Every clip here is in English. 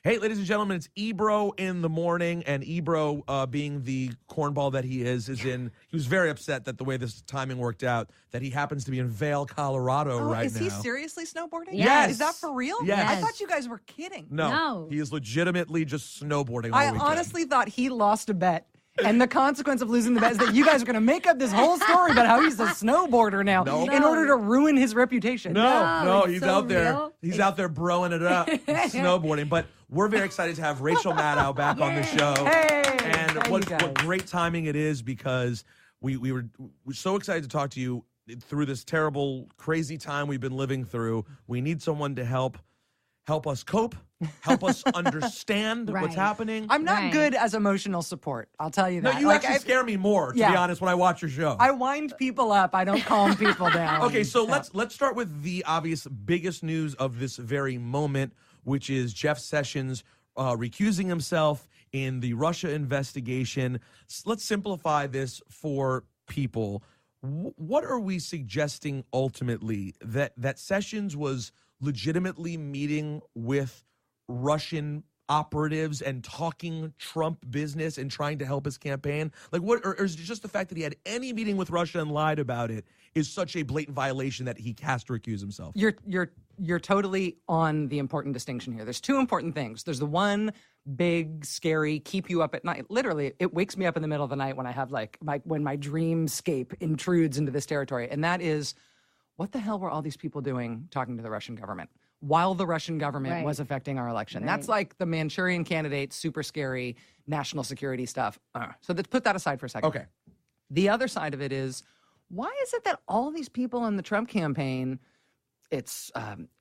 Hey, ladies and gentlemen, it's Ebro in the morning, and Ebro, being the cornball that he he was very upset that the way this timing worked out, that he happens to be in Vail, Colorado right now. Is he seriously snowboarding? Yes. Is that for real? Yes. I thought you guys were kidding. No. He is legitimately just snowboarding all I weekend. honestly thought he lost a bet. And the consequence of losing the bet is that you guys are going to make up this whole story about how he's a snowboarder now in order to ruin his reputation. No, he's so out there. real. He's out there broing it up, snowboarding. But we're very excited to have Rachel Maddow back on the show. Hey, and what great timing it is, because we're so excited to talk to you through this terrible, crazy time we've been living through. We need someone to help us cope, help us understand what's happening. I'm not good as emotional support. I'll tell you that. No, you actually scare me more, to be honest, when I watch your show. I wind people up. I don't calm people down. Okay, so let's start with the obvious biggest news of this very moment, which is Jeff Sessions recusing himself in the Russia investigation. Let's simplify this for people. What are we suggesting ultimately? That Sessions was legitimately meeting with Russian operatives and talking Trump business and trying to help his campaign? Like, what, or is it just the fact that he had any meeting with Russia and lied about it is such a blatant violation that he has to recuse himself? You're totally on the important distinction here. There's two important things. There's the one big, scary, keep you up at night. Literally, it wakes me up in the middle of the night when I have when my dreamscape intrudes into this territory, and that is, what the hell were all these people doing talking to the Russian government while the Russian government was affecting our election? That's like the Manchurian Candidate, super scary national security stuff. So let's put that aside for a second. Okay. The other side of it is, why is it that all these people in the Trump campaign, it's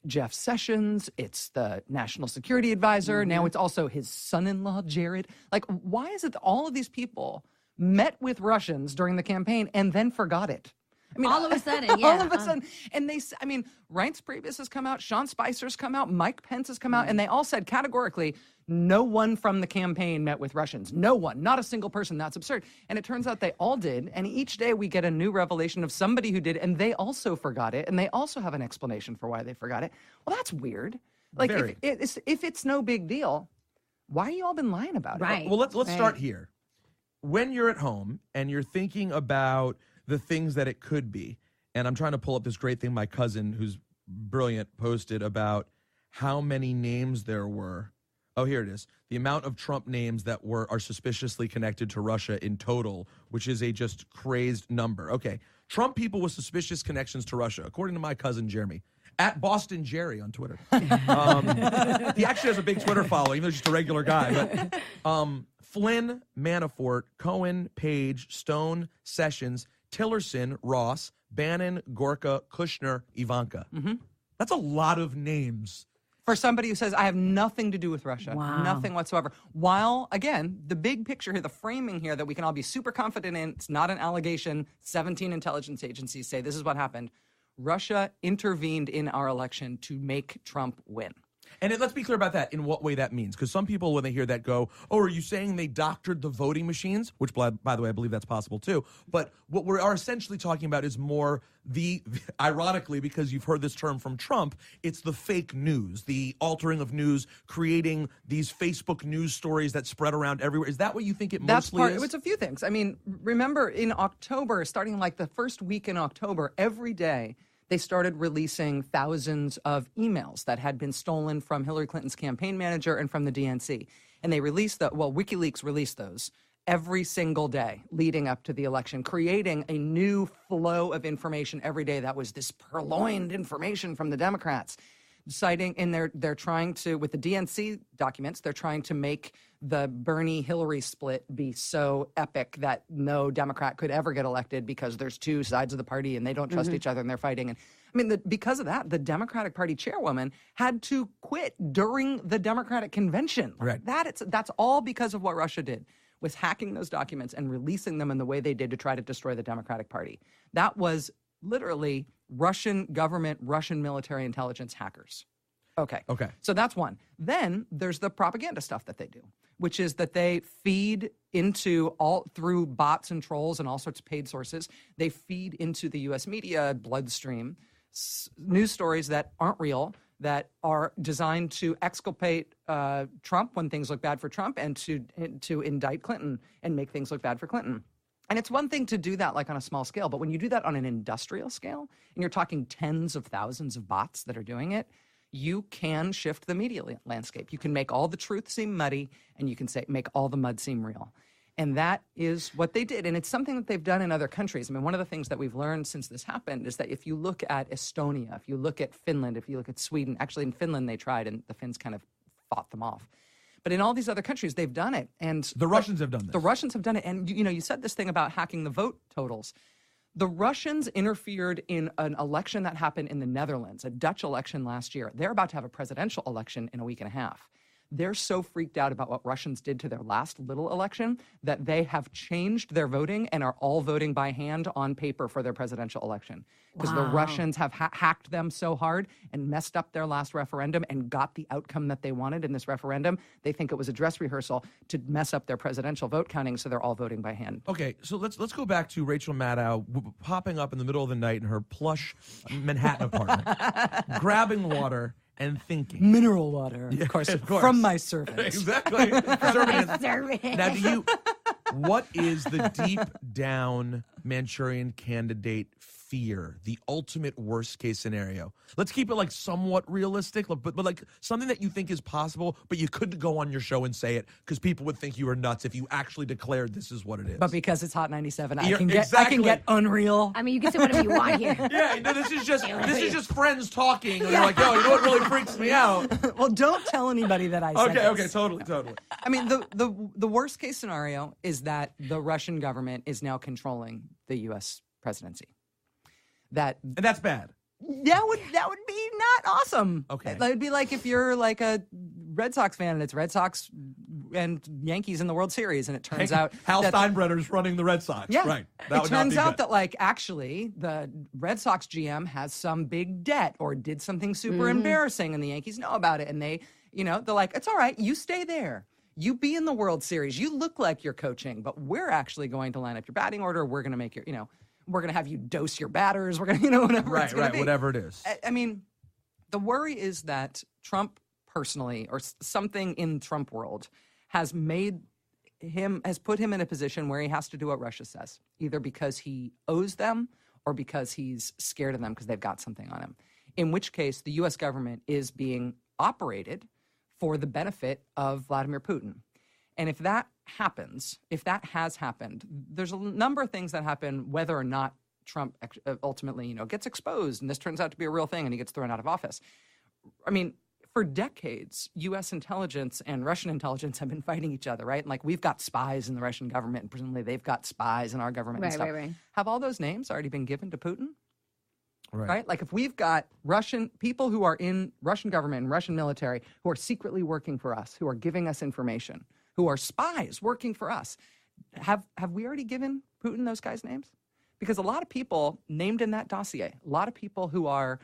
Jeff Sessions, it's the national security advisor, now it's also his son-in-law, Jared. Like, why is it that all of these people met with Russians during the campaign and then forgot it? I mean, all of a sudden, all of a sudden. And Reince Priebus has come out, Sean Spicer's come out, Mike Pence has come out, and they all said categorically, no one from the campaign met with Russians. No one, not a single person. That's absurd. And it turns out they all did. And each day we get a new revelation of somebody who did, and they also forgot it. And they also have an explanation for why they forgot it. Well, that's weird. Like, if it's no big deal, why have you all been lying about it? Well, let's start here. When you're at home and you're thinking about the things that it could be, and I'm trying to pull up this great thing my cousin, who's brilliant, posted about how many names there were. Oh, here it is. The amount of Trump names that are suspiciously connected to Russia in total, which is a just crazed number. Okay, Trump people with suspicious connections to Russia, according to my cousin Jeremy, at Boston Jerry on Twitter. He actually has a big Twitter following, even though he's just a regular guy. But Flynn, Manafort, Cohen, Page, Stone, Sessions, Tillerson, Ross, Bannon, Gorka, Kushner, Ivanka. That's a lot of names. For somebody who says, I have nothing to do with Russia. Wow. Nothing whatsoever. While, again, the big picture here, the framing here that we can all be super confident in, it's not an allegation. 17 intelligence agencies say this is what happened. Russia intervened in our election to make Trump win. And let's be clear about that, in what way that means. Because some people, when they hear that, go, oh, are you saying they doctored the voting machines? Which, by the way, I believe that's possible, too. But what we are essentially talking about is more ironically, because you've heard this term from Trump, it's the fake news, the altering of news, creating these Facebook news stories that spread around everywhere. Is that what you think it mostly is? It's a few things. I mean, remember, in October, starting like the first week in October, every day, they started releasing thousands of emails that had been stolen from Hillary Clinton's campaign manager and from the DNC. And they released WikiLeaks released those every single day leading up to the election, creating a new flow of information every day that was this purloined information from the Democrats. Citing, and they're trying to, with the DNC documents, they're trying to make the Bernie-Hillary split be so epic that no Democrat could ever get elected because there's two sides of the party and they don't trust each other and they're fighting. And I mean, because of that, the Democratic Party chairwoman had to quit during the Democratic convention. Right. That's all because of what Russia did, was hacking those documents and releasing them in the way they did to try to destroy the Democratic Party. That was literally Russian government, Russian military intelligence hackers. Okay. So that's one. Then there's the propaganda stuff that they do, which is that they feed into through bots and trolls and all sorts of paid sources. They feed into the U.S. media bloodstream news stories that aren't real, that are designed to exculpate Trump when things look bad for Trump and to indict Clinton and make things look bad for Clinton. And it's one thing to do that like on a small scale, but when you do that on an industrial scale and you're talking tens of thousands of bots that are doing it, you can shift the media landscape. You can make all the truth seem muddy and you can make all the mud seem real. And that is what they did. And it's something that they've done in other countries. I mean, one of the things that we've learned since this happened is that if you look at Estonia, if you look at Finland, if you look at Sweden, actually in Finland they tried and the Finns kind of fought them off. But in all these other countries, they've done it. And the Russians have done this. The Russians have done it. And, you said this thing about hacking the vote totals. The Russians interfered in an election that happened in the Netherlands, a Dutch election last year. They're about to have a presidential election in a week and a half. They're so freaked out about what Russians did to their last little election that they have changed their voting and are all voting by hand on paper for their presidential election. Because the Russians have hacked them so hard and messed up their last referendum and got the outcome that they wanted in this referendum. They think it was a dress rehearsal to mess up their presidential vote counting, so they're all voting by hand. Okay, so let's go back to Rachel Maddow popping up in the middle of the night in her plush Manhattan apartment, grabbing water and thinking. Mineral water, of course, from my servant. Exactly. Servant. Now, what is the deep down Manchurian Candidate fear, the ultimate worst case scenario? Let's keep it like somewhat realistic, but like something that you think is possible, but you couldn't go on your show and say it because people would think you were nuts if you actually declared this is what it is. But because it's Hot 97, I can Exactly. get unreal. I mean, you can say whatever you want here. Yeah, no, this is just friends talking. And you're like, yo, you know what really freaks me out? Well, don't tell anybody that I said this. Okay, totally. I mean, the worst case scenario is that the Russian government is now controlling the U.S. presidency. And that's bad. That would be not awesome. Okay. It would be like if you're like a Red Sox fan and it's Red Sox and Yankees in the World Series and it turns out Hal Steinbrenner's running the Red Sox. Yeah. Right. It turns out that like actually the Red Sox GM has some big debt or did something super embarrassing and the Yankees know about it and they're like, it's all right, you stay there. You be in the World Series. You look like you're coaching, but we're actually going to line up your batting order. We're going to make your, we're going to have you dose your batters. We're going to, whatever it's going to be. Whatever it is. I mean, the worry is that Trump personally, or something in Trump world, has put him in a position where he has to do what Russia says, either because he owes them or because he's scared of them because they've got something on him. In which case, the U.S. government is being operated for the benefit of Vladimir Putin. And if that has happened, there's a number of things that happen whether or not Trump ultimately, gets exposed and this turns out to be a real thing and he gets thrown out of office. I mean, for decades, U.S. intelligence and Russian intelligence have been fighting each other, right? And like we've got spies in the Russian government and presumably they've got spies in our government and stuff. Right. Have all those names already been given to Putin? Right. Like if we've got Russian people who are in Russian government and Russian military who are secretly working for us, who are giving us information, who are spies working for us, have we already given Putin those guys' names? Because a lot of people named in that dossier, a lot of people who are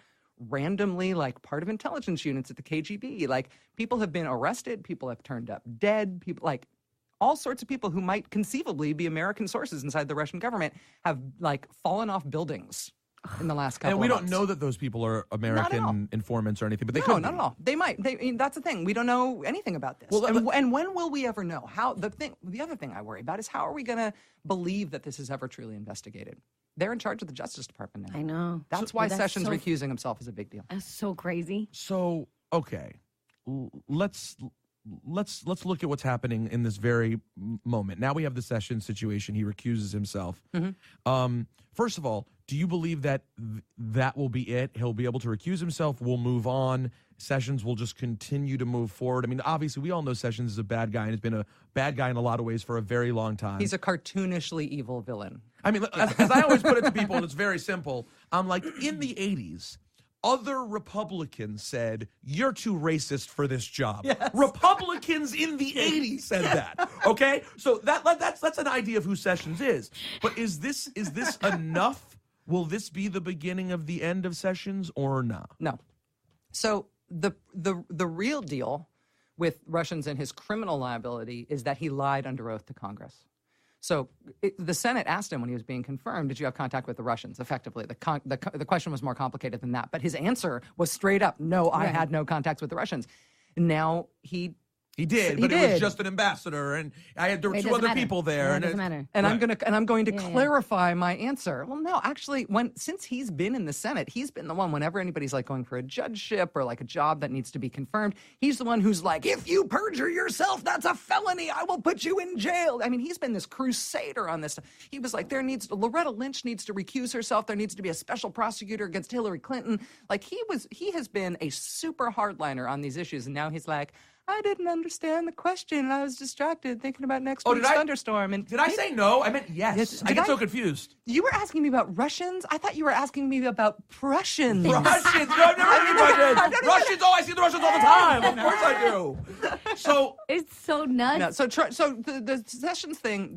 randomly like part of intelligence units at the KGB, like people have been arrested, people have turned up dead, people like all sorts of people who might conceivably be American sources inside the Russian government have like fallen off buildings in the last couple of months. And we don't know that those people are American informants or anything, but they could No, be. not at all. They might. That's the thing. We don't know anything about this. Well, and when will we ever know? The other thing I worry about is how are we going to believe that this is ever truly investigated? They're in charge of the Justice Department now. I know. That's why Sessions recusing himself is a big deal. That's so crazy. So, okay, let's look at what's happening in this very moment. Now we have the Sessions situation. He recuses himself. First of all, do you believe that that will be it? He'll be able to recuse himself. We'll move on. Sessions will just continue to move forward. I mean, obviously, we all know Sessions is a bad guy and has been a bad guy in a lot of ways for a very long time. He's a cartoonishly evil villain. I mean, as I always put it to people, and it's very simple, I'm like, in the 80s, other Republicans said, you're too racist for this job. Yes. Republicans in the 80s said that, okay? So that's an idea of who Sessions is. But is this enough? Will this be the beginning of the end of Sessions or not? No. So the real deal with Russians and his criminal liability is that he lied under oath to Congress. So the Senate asked him when he was being confirmed, did you have contact with the Russians? Effectively, the question was more complicated than that. But his answer was straight up, no, I had no contacts with the Russians. Now he did, but it was just an ambassador, and there were two other people there. Yeah, it doesn't matter. And I'm going to clarify my answer. Well, no, actually, since he's been in the Senate, he's been the one. Whenever anybody's like going for a judgeship or like a job that needs to be confirmed, he's the one who's like, if you perjure yourself, that's a felony. I will put you in jail. I mean, he's been this crusader on this. He was like, Loretta Lynch needs to recuse herself. There needs to be a special prosecutor against Hillary Clinton. Like he has been a super hardliner on these issues, and now he's like, I didn't understand the question, and I was distracted thinking about next week's thunderstorm. And did I say no? I meant yes. I get so confused. You were asking me about Russians? I thought you were asking me about Prussians. Russians? No, I've never seen Russians. Russians? Oh, I see the Russians all the time. Of course I do. So it's so nuts. No, so the Sessions thing.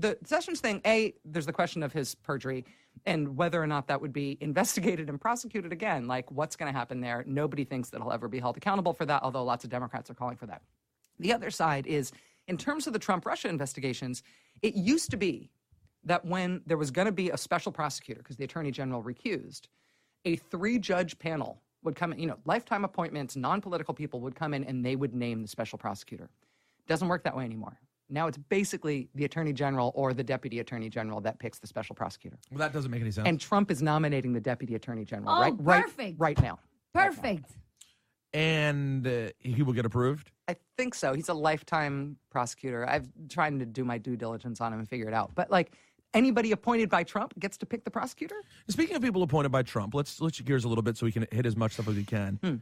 There's the question of his perjury and whether or not that would be investigated and prosecuted again. Like, what's going to happen there? Nobody thinks that he'll ever be held accountable for that, although lots of Democrats are calling for that. The other side is, in terms of the Trump-Russia investigations, it used to be that when there was going to be a special prosecutor, because the attorney general recused, a 3-judge panel would come in, lifetime appointments, non-political people would come in and they would name the special prosecutor. Doesn't work that way anymore. Now it's basically the attorney general or the deputy attorney general that picks the special prosecutor. Well, that doesn't make any sense. And Trump is nominating the deputy attorney general perfect. right now. Perfect. And he will get approved? I think so. He's a lifetime prosecutor. I've trying to do my due diligence on him and figure it out. But anybody appointed by Trump gets to pick the prosecutor? Speaking of people appointed by Trump, let's switch gears a little bit so we can hit as much stuff as we can.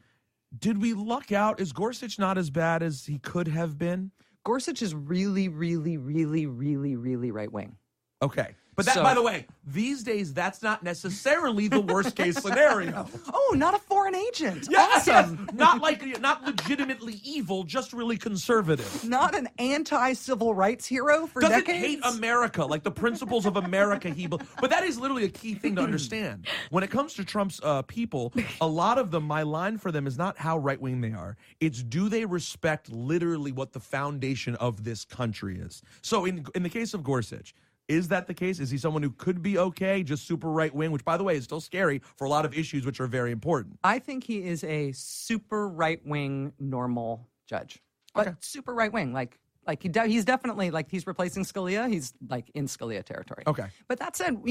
Did we luck out? Is Gorsuch not as bad as he could have been? Gorsuch is really, really, really, really, really right-wing. Okay. But that, by the way, these days, that's not necessarily the worst case scenario. Oh, not a foreign agent. Yeah, Awesome. Yes. Not legitimately evil, just really conservative. Not an anti-civil rights hero for Doesn't decades. hate America, like the principles of America. But that is literally a key thing to understand. When it comes to Trump's people, a lot of them, my line for them is not how right-wing they are. It's do they respect literally what the foundation of this country is. So in the case of Gorsuch, is that the case? Is he someone who could be okay, just super right-wing, which, by the way, is still scary for a lot of issues which are very important? I think he is a super right-wing normal judge. But super right-wing, he's definitely, he's replacing Scalia. He's, in Scalia territory. Okay. But that said,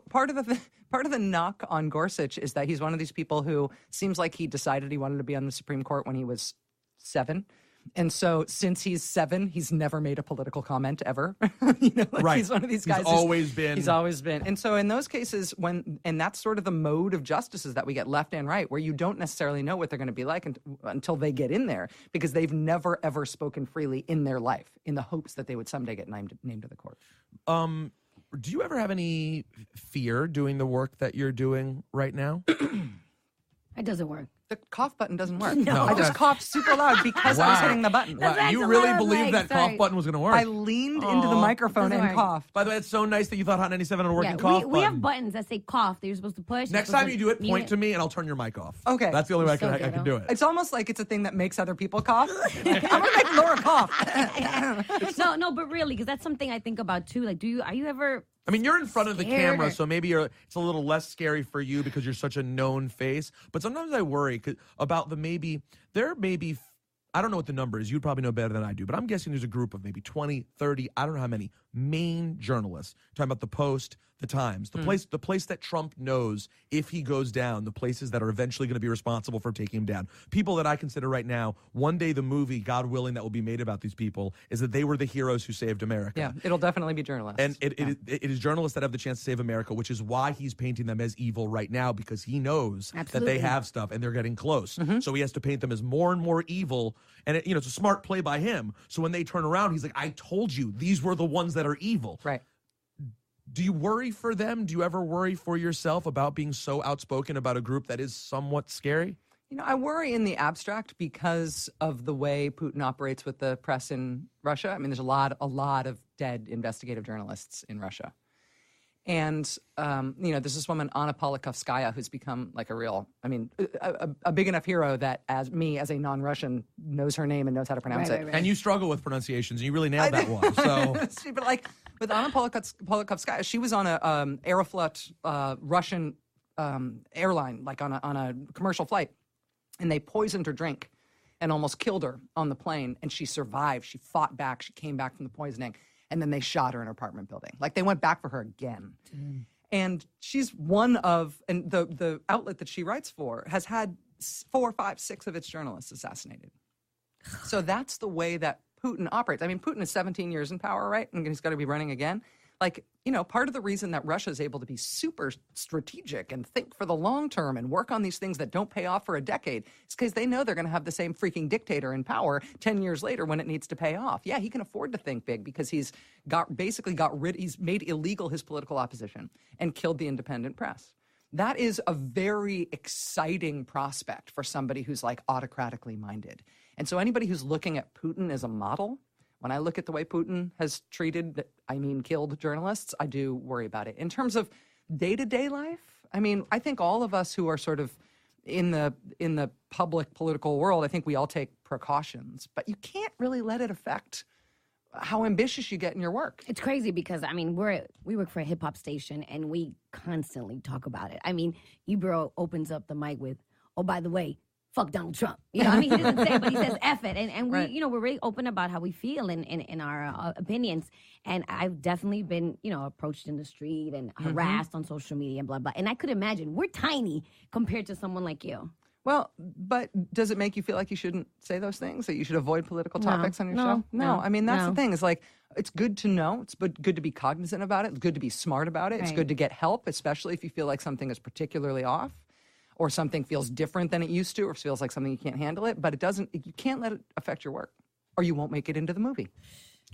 part of the knock on Gorsuch is that he's one of these people who seems like he decided he wanted to be on the Supreme Court when he was 7. And so since he's 7, he's never made a political comment ever. Right. He's one of these guys. He's always been. And so in those cases, and that's sort of the mode of justices that we get left and right, where you don't necessarily know what they're going to be like until they get in there, because they've never, ever spoken freely in their life in the hopes that they would someday get named to the court. Do you ever have any fear doing the work that you're doing right now? It doesn't work. The cough button doesn't work. No. I just coughed super loud because I was hitting the button. That's You a really lot of believed that sorry. cough button was going to work. I leaned into the microphone Doesn't and work. coughed. By the way, it's so nice that you thought Hot 97 had a working Yeah, cough button. we have buttons that say cough that you're supposed to push. Next time you do it, point to me and I'll turn your mic off. Okay. That's the only way I So can do it. It's almost like it's a thing that makes other people cough. I'm going to make Laura cough. No, but really, because that's something I think about too. Like, are you ever... I mean, you're in front of the Scared camera, or- so maybe it's a little less scary for you because you're such a known face. But sometimes I worry about I don't know what the number is. You'd probably know better than I do. But I'm guessing there's a group of maybe 20, 30, I don't know how many, main journalists. Talking about the Post, the Times, the place that Trump knows if he goes down, the places that are eventually going to be responsible for taking him down. People that I consider right now, one day the movie, God willing, that will be made about these people is that they were the heroes who saved America. Yeah, it'll definitely be journalists. And it is journalists that have the chance to save America, which is why he's painting them as evil right now, because he knows that Absolutely. they have stuff and they're getting close. So he has to paint them as more and more evil. And it's a smart play by him. So when they turn around, he's like, I told you, these were the ones that are evil. Right. Do you worry for them? Do you ever worry for yourself about being so outspoken about a group that is somewhat scary? I worry in the abstract because of the way Putin operates with the press in Russia. I mean, there's a lot of dead investigative journalists in Russia. And, there's this woman, Anna Politkovskaya, who's become like a big enough hero that as a non-Russian, knows her name and knows how to pronounce it. Right. And you struggle with pronunciations, and you really nailed that one. So, But with Anna Politkovskaya, she was on a Aeroflot Russian airline, like on a commercial flight, and they poisoned her drink and almost killed her on the plane, and she survived. She fought back. She came back from the poisoning, and then they shot her in her apartment building. Like, they went back for her again. And she's one of, and the outlet that she writes for has had 4, 5, 6 of its journalists assassinated. So that's the way that Putin operates. I mean, Putin is 17 years in power, right? And he's got to be running again. Like, you know, part of the reason that Russia is able to be super strategic and think for the long term and work on these things that don't pay off for a decade is because they know they're going to have the same freaking dictator in power 10 years later when it needs to pay off. Yeah, he can afford to think big because he's made illegal his political opposition and killed the independent press. That is a very exciting prospect for somebody who's like autocratically minded. And so anybody who's looking at Putin as a model, when I look at the way Putin has killed journalists, I do worry about it. In terms of day-to-day life, I mean, I think all of us who are sort of in the public political world, I think we all take precautions, but you can't really let it affect how ambitious you get in your work. It's crazy because, I mean, we work for a hip-hop station, and we constantly talk about it. I mean, Ebro opens up the mic with, oh, by the way, fuck Donald Trump. You know, I mean, he doesn't say it, but he says F it. And we, you know, we're really open about how we feel in our opinions. And I've definitely been, you know, approached in the street and harassed on social media and blah, blah. And I could imagine we're tiny compared to someone like you. Well, but does it make you feel like you shouldn't say those things, that you should avoid political topics on your show? No. I mean, that's the thing. It's like, it's good to know. It's good to be cognizant about it. It's good to be smart about it. Right. It's good to get help, especially if you feel like something is particularly off, or something feels different than it used to, or feels like something you can't handle it. But you can't let it affect your work, or you won't make it into the movie.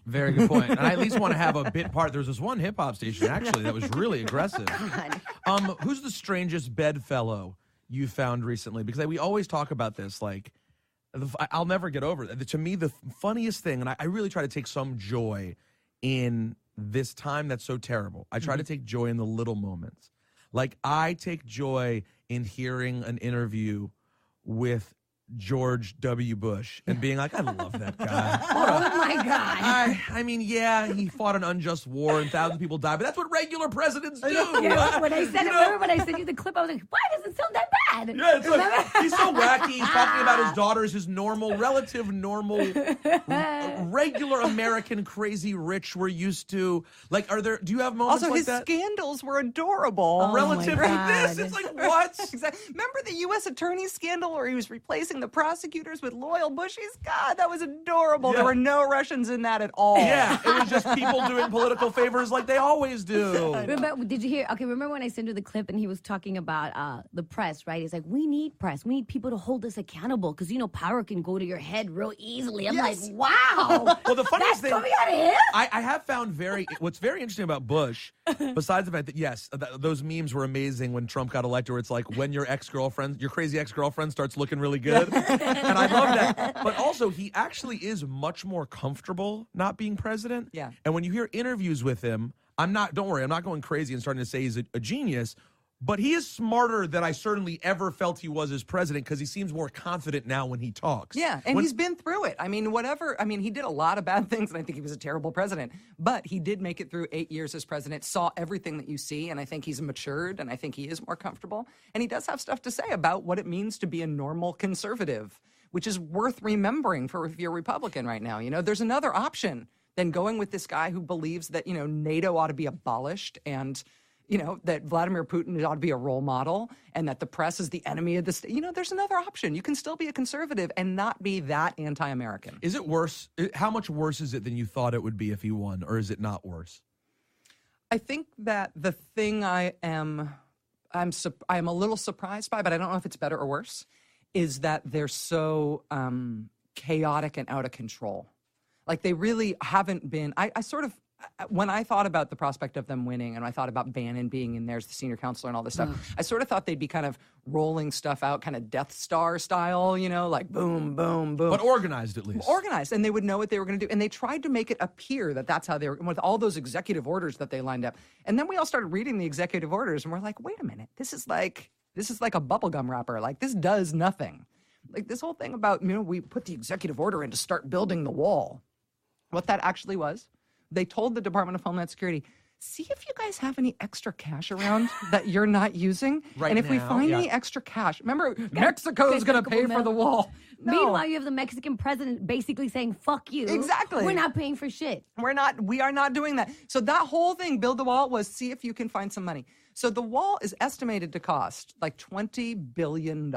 Very good point. And I at least want to have a bit part. There's this one hip-hop station, actually, that was really aggressive. Who's the strangest bedfellow you found recently? Because we always talk about this, like, I'll never get over it. To me, the funniest thing, and I really try to take some joy in this time that's so terrible. I try to take joy in the little moments. Like, I take joy in hearing an interview with George W. Bush and being like, I love that guy. Oh, my God. I mean, yeah, he fought an unjust war and thousands of people died, but that's what regular presidents do. Yeah, when I said remember when I sent you the clip, I was like, why does it sound that bad? Yeah, it's like, he's so wacky. He's talking about his daughters, his relative normal, regular American crazy rich we're used to. Like, do you have moments also, like his that? scandals were adorable. Relative to this, it's like, what? Exactly. Remember the U.S. attorney scandal where he was replacing the prosecutors with loyal Bushies? God, that was adorable. Yeah. There were no Russians in that at all. Yeah, it was just people doing political favors like they always do. Did you hear? Okay, remember when I sent you the clip and he was talking about the press, right? He's like, we need press. We need people to hold us accountable because, you know, power can go to your head real easily. I'm like, wow. Well, the funniest thing, coming out of him? I have found what's very interesting about Bush, besides the fact that, yes, those memes were amazing when Trump got elected, where it's like when your crazy ex-girlfriend starts looking really good. And I love that. But also, he actually is much more comfortable not being president. Yeah. And when you hear interviews with him, don't worry, I'm not going crazy and starting to say he's a genius, but he is smarter than I certainly ever felt he was as president because he seems more confident now when he talks. Yeah, and he's been through it. I mean, he did a lot of bad things, and I think he was a terrible president. But he did make it through 8 years as president, saw everything that you see, and I think he's matured, and I think he is more comfortable. And he does have stuff to say about what it means to be a normal conservative, which is worth remembering for if you're a Republican right now. You know, there's another option than going with this guy who believes that, you know, NATO ought to be abolished and, you know, that Vladimir Putin ought to be a role model and that the press is the enemy of the state. You know, there's another option. You can still be a conservative and not be that anti-American. Is it worse? How much worse is it than you thought it would be if he won, or is it not worse? I think that the thing I'm a little surprised by, but I don't know if it's better or worse, is that they're so chaotic and out of control. Like, they really haven't been. I sort of, when I thought about the prospect of them winning and I thought about Bannon being in there as the senior counselor and all this stuff, I sort of thought they'd be kind of rolling stuff out, kind of Death Star style, you know, like boom, boom, boom. But organized, at least. Organized, and they would know what they were going to do. And they tried to make it appear that that's how they were, with all those executive orders that they lined up. And then we all started reading the executive orders, and we're like, wait a minute, this is like a bubblegum wrapper. Like, this does nothing. Like, this whole thing about, you know, we put the executive order in to start building the wall. What that actually was they told the Department of Homeland Security, see if you guys have any extra cash around that you're not using. Right and if we now, find yeah. any extra cash, remember, Mexico's going to pay for the wall. No. Meanwhile, you have the Mexican president basically saying, fuck you. Exactly. We're not paying for shit. We are not doing that. So that whole thing, build the wall, was see if you can find some money. So the wall is estimated to cost like $20 billion.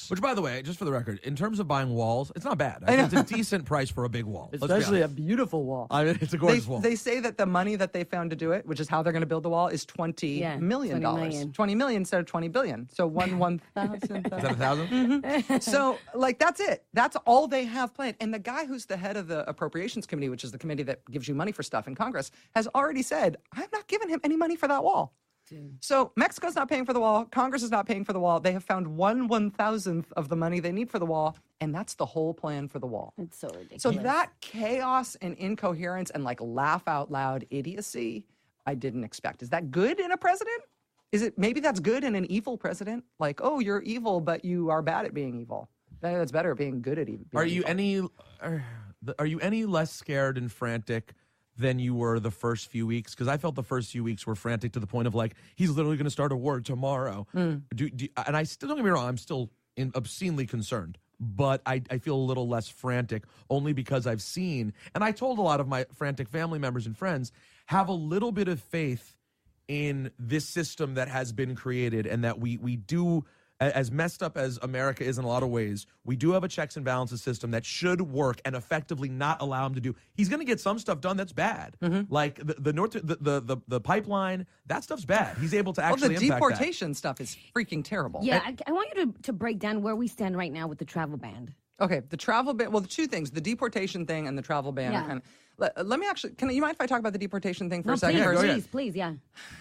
Which, by the way, just for the record, in terms of buying walls, it's not bad. I think it's a decent price for a big wall. Especially a beautiful wall. I mean, it's a gorgeous wall. They say that the money that they found to do it, which is how they're going to build the wall, is $20 million. $20 million instead of $20 billion. So 1,000. Is that 1,000? So, like, that's it. That's all they have planned. And the guy who's the head of the Appropriations Committee, which is the committee that gives you money for stuff in Congress, has already said, I'm not giving him any money for that wall. Dude. So Mexico's not paying for the wall. Congress is not paying for the wall. They have found 1/1,000th of the money they need for the wall, and that's the whole plan for the wall. It's so ridiculous. So that chaos and incoherence and like laugh out loud idiocy, I didn't expect. Is that good in a president? Is it maybe that's good in an evil president? Like, oh, you're evil, but you are bad at being evil. That's better at being good at being evil. Are you any less scared and frantic than you were the first few weeks? Because I felt the first few weeks were frantic to the point of like, he's literally going to start a war tomorrow. And I still, don't get me wrong, I'm still obscenely concerned. But I feel a little less frantic only because I've seen, and I told a lot of my frantic family members and friends, have a little bit of faith in this system that has been created, and that we do, as messed up as America is in a lot of ways, we do have a checks and balances system that should work and effectively not allow him to do. He's going to get some stuff done that's bad, like the pipeline. That stuff's bad. He's able to actually the impact deportation stuff is freaking terrible. Yeah, I want you to break down where we stand right now with the travel ban. Okay, the travel ban. Well, the two things: the deportation thing and the travel ban. Yeah. Are kind of, let me actually. You mind if I talk about the deportation thing for a second? Please, yeah.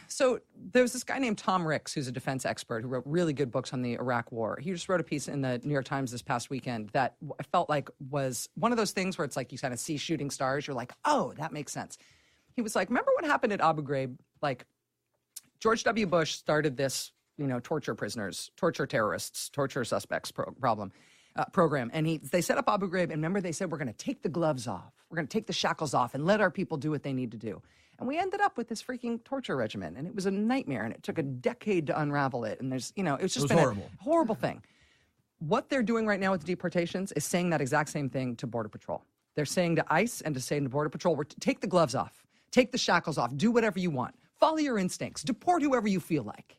So there was this guy named Tom Ricks, who's a defense expert who wrote really good books on the Iraq War. He just wrote a piece in the New York Times this past weekend that I felt like was one of those things where it's like you kind of see shooting stars. You're like, oh, that makes sense. He was like, remember what happened at Abu Ghraib? Like, George W. Bush started this, torture prisoners, torture terrorists, torture suspects program. And they set up Abu Ghraib, and remember they said, we're going to take the gloves off. We're going to take the shackles off and let our people do what they need to do. And we ended up with this freaking torture regimen, and it was a nightmare, and it took a decade to unravel it. And there's, it's just been horrible. A horrible thing. What they're doing right now with the deportations is saying that exact same thing to Border Patrol. They're saying to ICE and to saying to Border Patrol, take the gloves off, take the shackles off, do whatever you want, follow your instincts, deport whoever you feel like.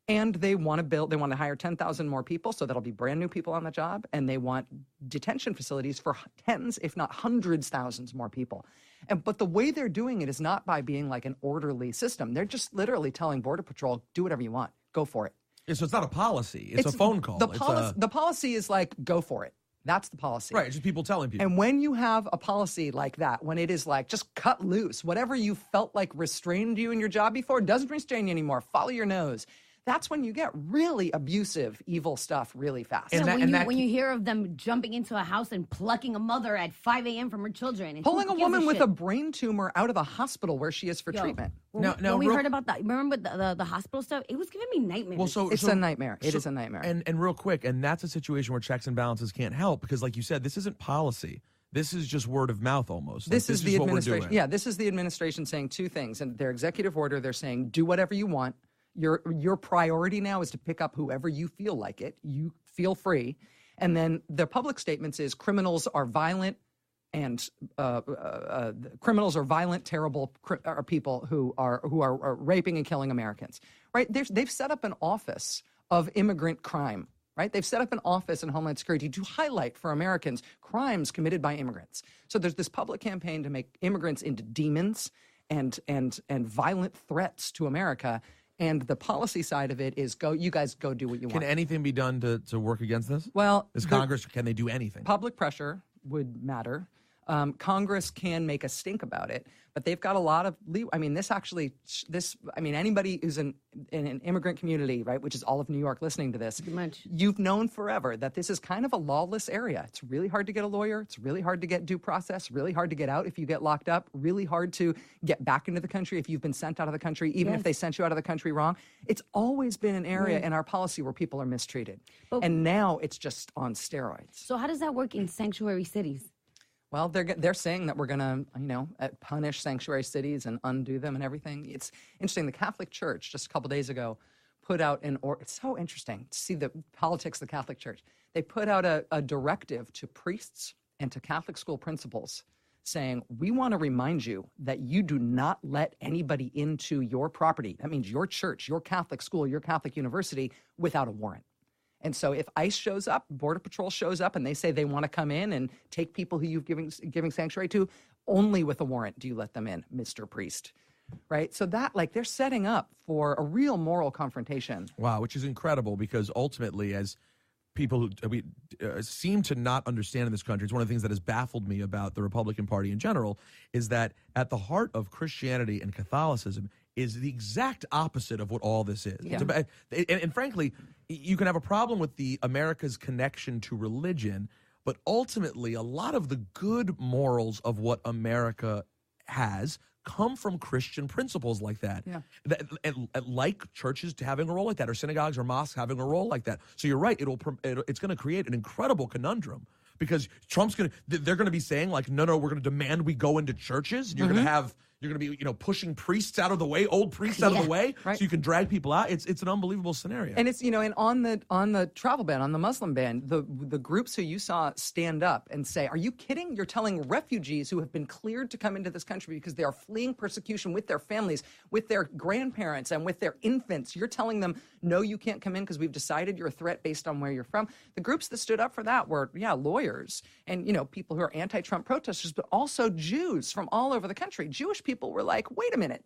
And they want to hire 10,000 more people, so that'll be brand new people on the job. And they want detention facilities for tens, if not hundreds, thousands more people. But the way they're doing it is not by being like an orderly system. They're just literally telling Border Patrol, do whatever you want, go for it. Yeah, so it's not a policy; it's a phone call. The policy is like, go for it. That's the policy. Right, just people telling people. And when you have a policy like that, when it is like, just cut loose, whatever you felt like restrained you in your job before doesn't restrain you anymore. Follow your nose. That's when you get really abusive, evil stuff really fast. So when you hear of them jumping into a house and plucking a mother at 5 a.m. from her children. And pulling a woman with a brain tumor out of a hospital where she is for treatment. When we heard about that, remember the hospital stuff? It was giving me nightmares. Well, it's a nightmare. It is a nightmare. And real quick, and that's a situation where checks and balances can't help because, like you said, this isn't policy. This is just word of mouth almost. This is the administration. Yeah, this is the administration saying two things. In their executive order, they're saying, do whatever you want. Your priority now is to pick up whoever you feel like it. You feel free. And then the public statements is criminals are violent and terrible people who are raping and killing Americans. Right? They've set up an office of immigrant crime. Right? They've set up an office in Homeland Security to highlight for Americans crimes committed by immigrants. So there's this public campaign to make immigrants into demons and violent threats to America. And the policy side of it is you guys go do what you want. Can anything be done to work against this? Well, Congress, can they do anything? Public pressure would matter. Congress can make a stink about it, but they've got a lot of anybody who's in an immigrant community, right, which is all of New York listening to this, you've known forever that this is kind of a lawless area. It's really hard to get a lawyer. It's really hard to get due process, really hard to get out if you get locked up, really hard to get back into the country if you've been sent out of the country, even if they sent you out of the country wrong. It's always been an area in our policy where people are mistreated. And now it's just on steroids. So how does that work in sanctuary cities? Well, they're saying that we're going to, punish sanctuary cities and undo them and everything. It's interesting. The Catholic Church just a couple days ago put out it's so interesting to see the politics of the Catholic Church. They put out a directive to priests and to Catholic school principals saying, we want to remind you that you do not let anybody into your property. That means your church, your Catholic school, your Catholic university without a warrant. And so if ICE shows up, Border Patrol shows up, and they say they want to come in and take people who you've giving sanctuary to, only with a warrant do you let them in, Mr. Priest. Right? So that, they're setting up for a real moral confrontation. Wow, which is incredible because ultimately, as people who seem to not understand in this country, it's one of the things that has baffled me about the Republican Party in general, is that at the heart of Christianity and Catholicism is the exact opposite of what all this is. Yeah. And frankly, you can have a problem with America's connection to religion, but ultimately a lot of the good morals of what America has come from Christian principles like that. Yeah. And like churches having a role like that, or synagogues or mosques having a role like that. So you're right, it's going to create an incredible conundrum because they're going to be saying no, we're going to demand we go into churches. And you're going to be pushing priests out of the way, old priests out of the way, right. So you can drag people out. It's an unbelievable scenario. And it's and on the travel ban, on the Muslim ban, the groups who you saw stand up and say, "Are you kidding? You're telling refugees who have been cleared to come into this country because they are fleeing persecution with their families, with their grandparents, and with their infants. You're telling them no, you can't come in because we've decided you're a threat based on where you're from." The groups that stood up for that were lawyers and people who are anti-Trump protesters, but also Jews from all over the country. Jewish people were like, wait a minute,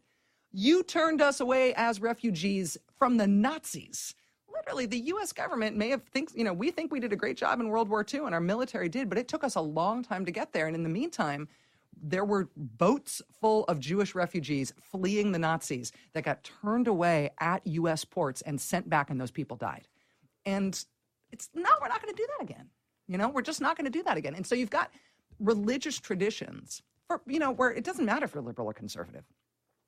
you turned us away as refugees from the Nazis. Literally, the U.S. government may have we think we did a great job in World War II, and our military did, but it took us a long time to get there. And in the meantime, there were boats full of Jewish refugees fleeing the Nazis that got turned away at U.S. ports and sent back, and those people died. And we're not going to do that again. We're just not going to do that again. And so you've got religious traditions where it doesn't matter if you're liberal or conservative.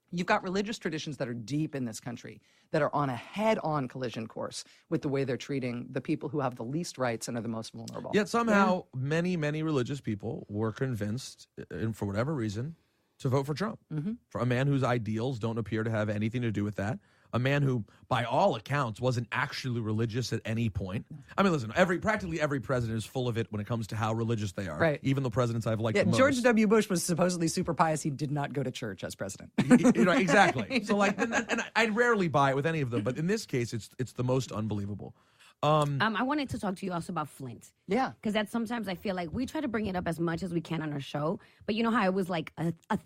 You've got religious traditions that are deep in this country that are on a head-on collision course with the way they're treating the people who have the least rights and are the most vulnerable. Yet somehow many, many religious people were convinced, and for whatever reason, to vote for Trump. Mm-hmm. For a man whose ideals don't appear to have anything to do with that. A man who, by all accounts, wasn't actually religious at any point. I mean, listen, practically every president is full of it when it comes to how religious they are. Right. Even the presidents I've liked the most. George W. Bush was supposedly super pious. He did not go to church as president. Exactly. So, and I rarely buy it with any of them, but in this case, it's the most unbelievable. I wanted to talk to you also about Flint. Yeah. Because that sometimes I feel like we try to bring it up as much as we can on our show, but you know how it was like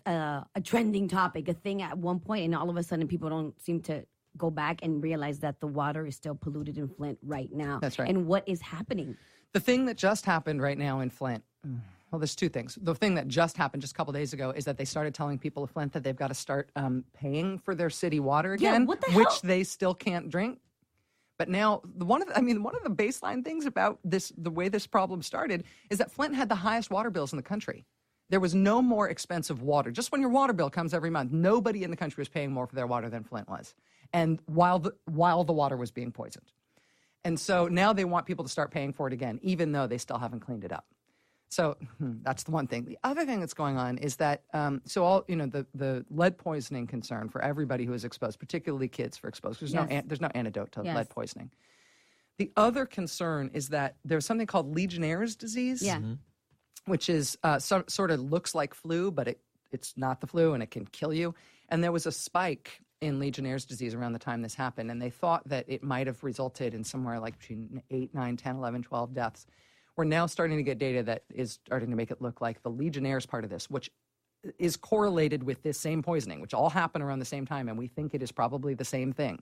a trending topic, a thing at one point, and all of a sudden people don't seem to go back and realize that the water is still polluted in Flint right now. That's right. And what is happening? The thing that just happened right now in Flint, well, there's two things. The thing that just happened just a couple days ago is that they started telling people of Flint that they've got to start paying for their city water again, what the hell? which they still can't drink. But now, one of the baseline things about the way this problem started is that Flint had the highest water bills in the country. There was no more expensive water. Just when your water bill comes every month, nobody in the country was paying more for their water than Flint was. And while the water was being poisoned. And so now they want people to start paying for it again, even though they still haven't cleaned it up. So that's the one thing. The other thing that's going on is that, the lead poisoning concern for everybody who is exposed, particularly kids for exposed, there's no antidote to lead poisoning. The other concern is that there's something called Legionnaire's disease. Yeah. Mm-hmm. Which is sort of looks like flu, but it's not the flu, and it can kill you. And there was a spike in Legionnaire's disease around the time this happened, and they thought that it might have resulted in somewhere like between 8, 9, 10, 11, 12 deaths. We're now starting to get data that is starting to make it look like the Legionnaire's part of this, which is correlated with this same poisoning, which all happened around the same time, and we think it is probably the same thing,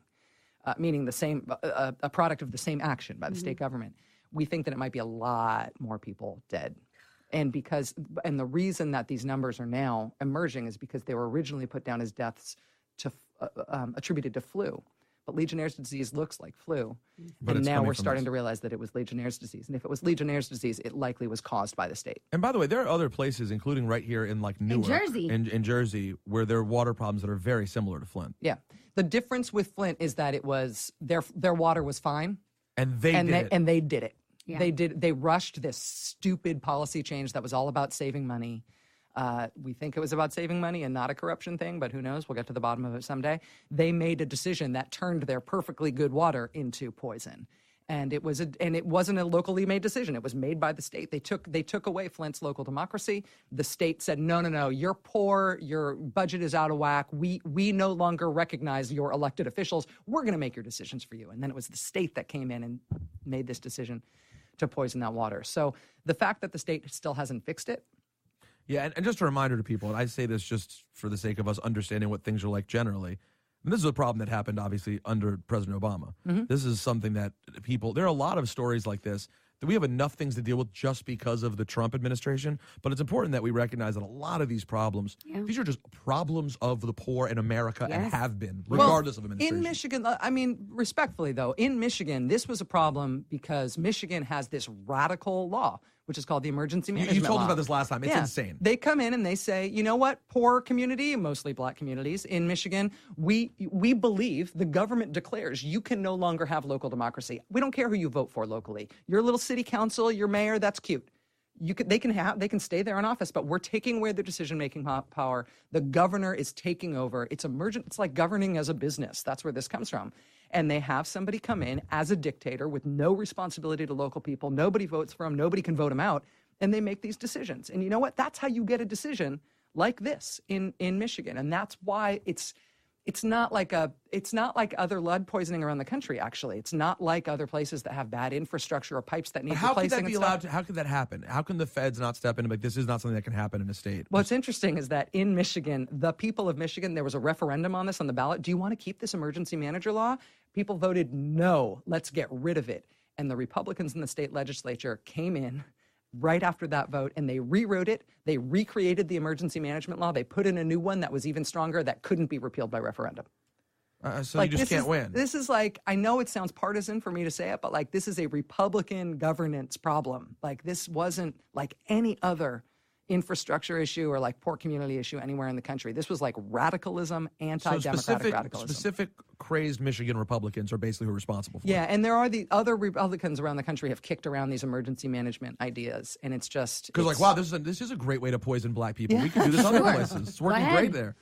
meaning the same, a product of the same action by the state government. We think that it might be a lot more people dead. And the reason that these numbers are now emerging is because they were originally put down as deaths attributed to flu. But Legionnaire's disease looks like flu. But and now we're starting to realize that it was Legionnaire's disease. And if it was Legionnaire's disease, it likely was caused by the state. And by the way, there are other places, including right here in Newark, in Jersey, where there are water problems that are very similar to Flint. Yeah. The difference with Flint is that it was their water was fine. And they did it. And they did it. Yeah. They rushed this stupid policy change that was all about saving money. We think it was about saving money and not a corruption thing, but who knows? We'll get to the bottom of it someday. They made a decision that turned their perfectly good water into poison. And it wasn't a locally made decision. It was made by the state. They took away Flint's local democracy. The state said, no, you're poor. Your budget is out of whack. We no longer recognize your elected officials. We're going to make your decisions for you. And then it was the state that came in and made this decision to poison that water. So the fact that the state still hasn't fixed it. Yeah, and just a reminder to people, and I say this just for the sake of us understanding what things are like generally. And this is a problem that happened, obviously, under President Obama. Mm-hmm. This is something that there are a lot of stories like this that we have enough things to deal with just because of the Trump administration. But it's important that we recognize that a lot of these problems, these are just problems of the poor in America and have been, regardless of administration. In Michigan, I mean, respectfully, though, in Michigan, this was a problem because Michigan has this radical law, which is called the Emergency Management You told Law. us about this last time. It's insane. They come in and they say, you know what, poor community, mostly black communities in Michigan, we believe the government declares you can no longer have local democracy. We don't care who you vote for locally. Your little city council, your mayor, that's cute. They can stay there in office, but we're taking away their decision-making power. The governor is taking over. It's emergent. It's like governing as a business. That's where this comes from. And they have somebody come in as a dictator with no responsibility to local people. Nobody votes for him. Nobody can vote him out. And they make these decisions. And you know what? That's how you get a decision like this in Michigan. And that's why it's not like other lead poisoning around the country, actually. It's not like other places that have bad infrastructure or pipes that need replacing. How could that be allowed to, how could that happen? How can the feds not step in and be like, this is not something that can happen in a state? What's interesting is that in Michigan, the people of Michigan, there was a referendum on this on the ballot. Do you want to keep this emergency manager law? People voted no, let's get rid of it. And the Republicans in the state legislature came in right after that vote, and they rewrote it. They recreated the emergency management law. They put in a new one that was even stronger that couldn't be repealed by referendum. So you just can't win. This is like, I know it sounds partisan for me to say it, but like this is a Republican governance problem. Like this wasn't like any other infrastructure issue or like poor community issue anywhere in the country. This was like radicalism, anti-democratic radicalism. Specific crazy Michigan Republicans are basically who are responsible for it. Yeah, and there are the other Republicans around the country have kicked around these emergency management ideas, and it's just because like, wow, this is a great way to poison black people. Yeah. We can do this other places. It's working great there.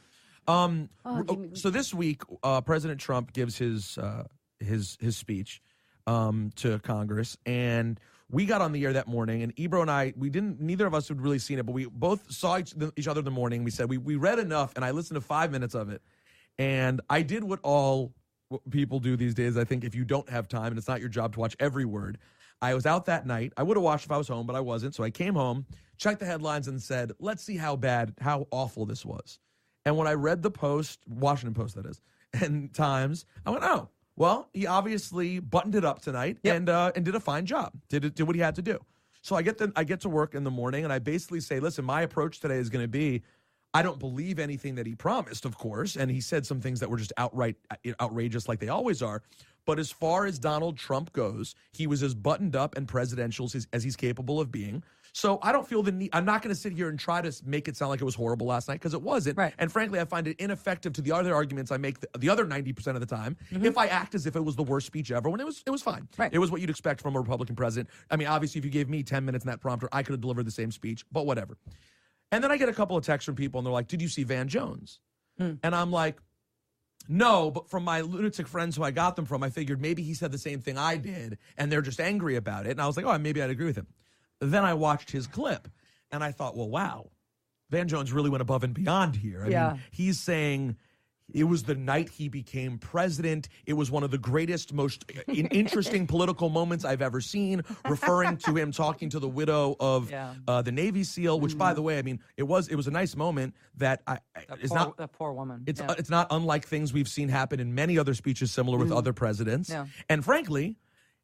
So this week, President Trump gives his speech to Congress, and we got on the air that morning, and Ebro and I, neither of us had really seen it, but we both saw each other in the morning. We said we read enough, and I listened to 5 minutes of it, and I did what all people do these days. I think if you don't have time and it's not your job to watch every word. I was out that night. I would have watched if I was home, but I wasn't. So I came home, checked the headlines, and said, let's see how awful this was. And when I read the Post, Washington Post that is, and Times, I went, oh, well, he obviously buttoned it up tonight and did a fine job. Did what he had to do. So I get to work in the morning, and I basically say, listen, my approach today is going to be, I don't believe anything that he promised, of course, and he said some things that were just outright outrageous like they always are. But as far as Donald Trump goes, he was as buttoned up and presidential as he's capable of being. So I don't feel the need. I'm not going to sit here and try to make it sound like it was horrible last night, because it wasn't. Right. And frankly, I find it ineffective to the other arguments I make the other 90% of the time if I act as if it was the worst speech ever, when it was fine. Right. It was what you'd expect from a Republican president. I mean, obviously, if you gave me 10 minutes in that prompter, I could have delivered the same speech, but whatever. And then I get a couple of texts from people, and they're like, did you see Van Jones? And I'm like, no, but from my lunatic friends who I got them from, I figured maybe he said the same thing I did, and they're just angry about it. And I was like, oh, maybe I'd agree with him. Then I watched his clip, and I thought, well, wow, Van Jones really went above and beyond here. I mean, he's saying it was the night he became president. It was one of the greatest, most interesting political moments I've ever seen, referring to him talking to the widow of the Navy SEAL, which, by the way, I mean, it was a nice moment that that poor woman. It's not unlike things we've seen happen in many other speeches similar with other presidents. Yeah. And frankly,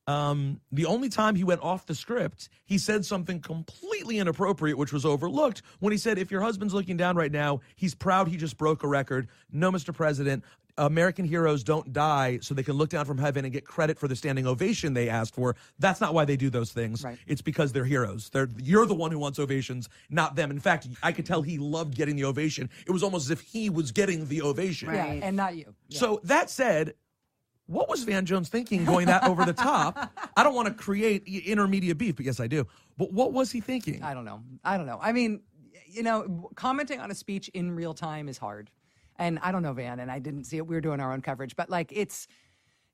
the only time he went off the script, he said something completely inappropriate, which was overlooked, when he said, if your husband's looking down right now, he's proud he just broke a record. No, Mr. President, American heroes don't die so they can look down from heaven and get credit for the standing ovation they asked for. That's not why they do those things. Right. It's because they're heroes. You're the one who wants ovations, not them. In fact, I could tell he loved getting the ovation. It was almost as if he was getting the ovation. Right. And not you. Yeah. So that said, what was Van Jones thinking going that over the top? I don't want to create intermedia beef, but yes, I do. But what was he thinking? I don't know. I mean, commenting on a speech in real time is hard. And I don't know, Van, and I didn't see it. We were doing our own coverage. But, like, it's,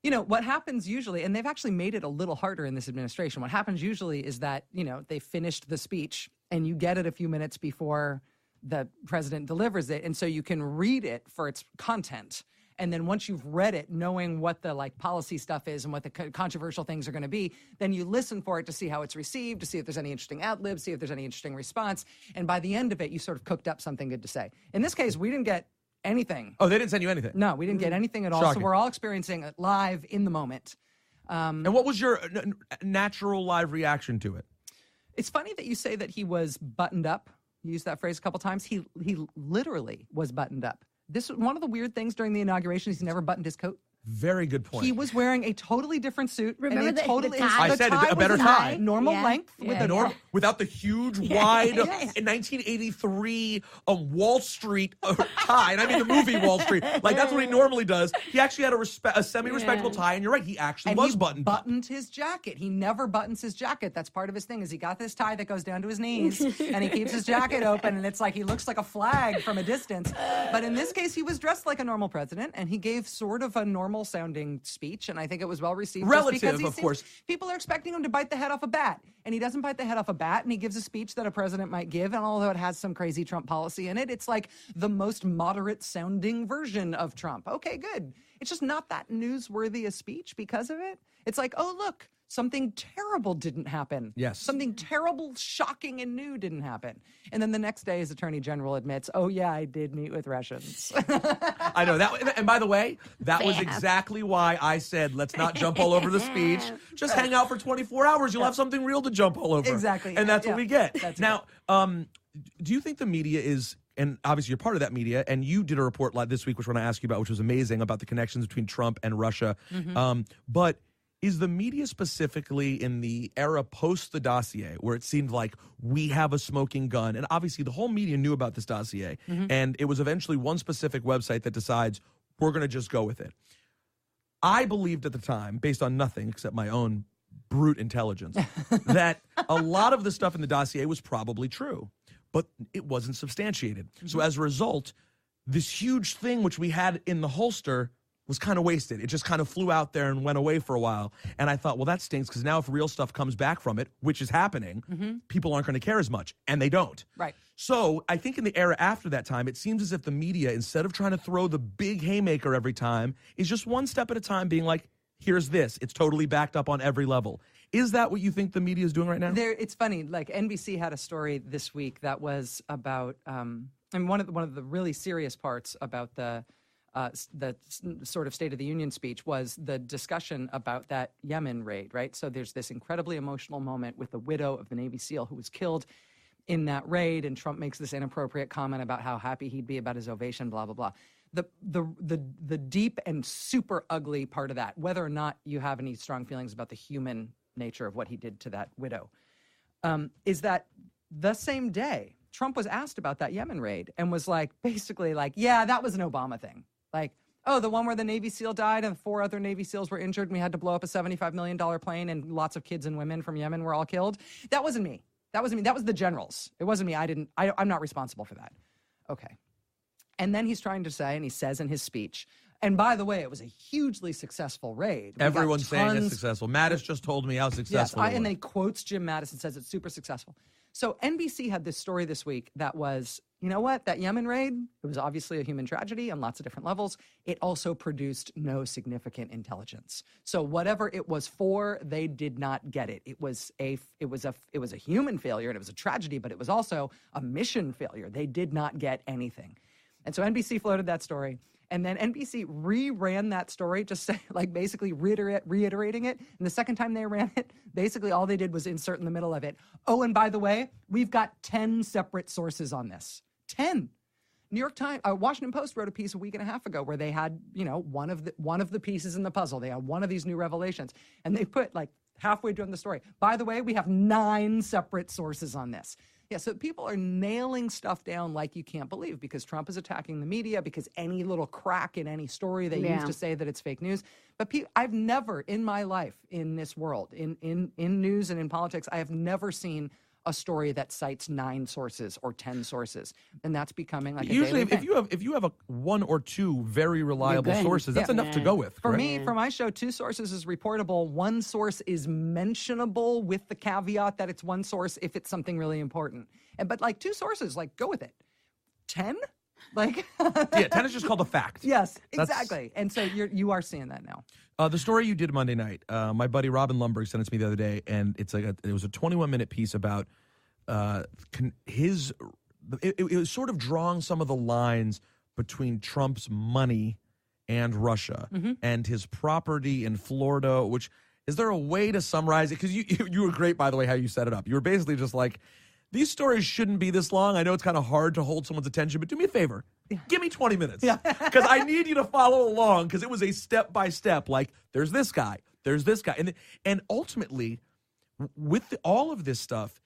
what happens usually, and they've actually made it a little harder in this administration. What happens usually is that, they finished the speech, and you get it a few minutes before the president delivers it. And so you can read it for its content. And then once you've read it, knowing what the policy stuff is and what the controversial things are going to be, then you listen for it to see how it's received, to see if there's any interesting ad-libs, see if there's any interesting response. And by the end of it, you sort of cooked up something good to say. In this case, we didn't get anything. Oh, they didn't send you anything? No, we didn't get anything at all. Shocking. So we're all experiencing it live in the moment. And what was your natural live reaction to it? It's funny that you say that he was buttoned up. You used that phrase a couple times. He literally was buttoned up. This was one of the weird things during the inauguration. He's never buttoned his coat. Very good point. He was wearing a totally different suit. Remember and the tie? I said a better tie. Normal length. Without the huge, wide, in 1983 Wall Street tie. And I mean the movie Wall Street. Like, that's what he normally does. He actually had a semi-respectable tie, and you're right, he actually was buttoned up. Buttoned his jacket. He never buttons his jacket. That's part of his thing, is he got this tie that goes down to his knees, and he keeps his jacket open, and it's like he looks like a flag from a distance. But in this case, he was dressed like a normal president, and he gave sort of a normal-sounding speech, and I think it was well received. Relative, of course. People are expecting him to bite the head off a bat, and he doesn't bite the head off a bat, and he gives a speech that a president might give, and although it has some crazy Trump policy in it, it's like the most moderate-sounding version of Trump. Okay, good. It's just not that newsworthy a speech because of it. It's like, oh, look, something terrible didn't happen. Yes. Something terrible, shocking, and new didn't happen. And then the next day, his attorney general admits, oh, yeah, I did meet with Russians. I know that. And by the way, that was exactly why I said, let's not jump all over the speech. Just hang out for 24 hours. You'll have something real to jump all over. Exactly. And that's what we get. That's now, do you think the media is, and obviously you're part of that media, and you did a report this week, which we're going to ask you about, which was amazing, about the connections between Trump and Russia. But is the media specifically in the era post the dossier, where it seemed like we have a smoking gun, and obviously the whole media knew about this dossier, and it was eventually one specific website that decides we're going to just go with it. I believed at the time, based on nothing except my own brute intelligence, that a lot of the stuff in the dossier was probably true, but it wasn't substantiated. So as a result, this huge thing which we had in the holster was kind of wasted. It just kind of flew out there and went away for a while. And I thought, well, that stinks, because now if real stuff comes back from it, which is happening, people aren't going to care as much. And they don't. Right. So I think in the era after that time, it seems as if the media, instead of trying to throw the big haymaker every time, is just one step at a time being like, here's this. It's totally backed up on every level. Is that what you think the media is doing right now? It's funny. Like, NBC had a story this week that was about, and one of the really serious parts about the sort of State of the Union speech was the discussion about that Yemen raid, right? So there's this incredibly emotional moment with the widow of the Navy SEAL who was killed in that raid, and Trump makes this inappropriate comment about how happy he'd be about his ovation, blah, blah, blah. The deep and super ugly part of that, whether or not you have any strong feelings about the human nature of what he did to that widow, is that the same day Trump was asked about that Yemen raid and was like, basically like, yeah, that was an Obama thing. Like, oh, the one where the Navy SEAL died and 4 other Navy SEAls were injured and we had to blow up a $75 million plane and lots of kids and women from Yemen were all killed. That wasn't me. That wasn't me. That was the generals. It wasn't me. I'm not responsible for that. Okay. And then he's trying to say, and he says in his speech, and by the way, it was a hugely successful raid. Everyone's saying it's successful. Mattis just told me how successful it was. And then he quotes Jim Mattis and says it's super successful. So NBC had this story this week that was, you know what, that Yemen raid, it was obviously a human tragedy on lots of different levels. It also produced no significant intelligence. So whatever it was for, they did not get it. It was a human failure, and it was a tragedy, but it was also a mission failure. They did not get anything. And so NBC floated that story. And then NBC reran that story, just like basically reiterating it. And the second time they ran it, basically all they did was insert in the middle of it, oh, and by the way, we've got 10 separate sources on this. 10. New York Times, Washington Post wrote a piece a week and a half ago where they had, one of the pieces in the puzzle. They had one of these new revelations, and they put like halfway during the story, by the way, we have 9 separate sources on this. Yeah, so people are nailing stuff down like you can't believe because Trump is attacking the media, because any little crack in any story they use to say that it's fake news. But I've never in my life in this world, in news and in politics, I have never seen a story that cites 9 sources or 10 sources, and that's becoming like usually a daily thing. if you have a 1 or 2 very reliable sources, that's enough to go with. For me, for my show, 2 sources is reportable. 1 source is mentionable with the caveat that it's 1 source if it's something really important. But like 2 sources, like go with it. 10, like 10 is just called a fact. Yes, exactly. And so you are seeing that now. The story you did Monday night, my buddy Robin Lundberg sent it to me the other day, and it's like it was a 21-minute piece about it was sort of drawing some of the lines between Trump's money and Russia and his property in Florida, which, is there a way to summarize it? Because you were great, by the way, how you set it up. You were basically just like, these stories shouldn't be this long. I know it's kind of hard to hold someone's attention, but do me a favor. Give me 20 minutes. Because I need you to follow along, because it was a step-by-step, like, there's this guy, And ultimately, with all of this stuff,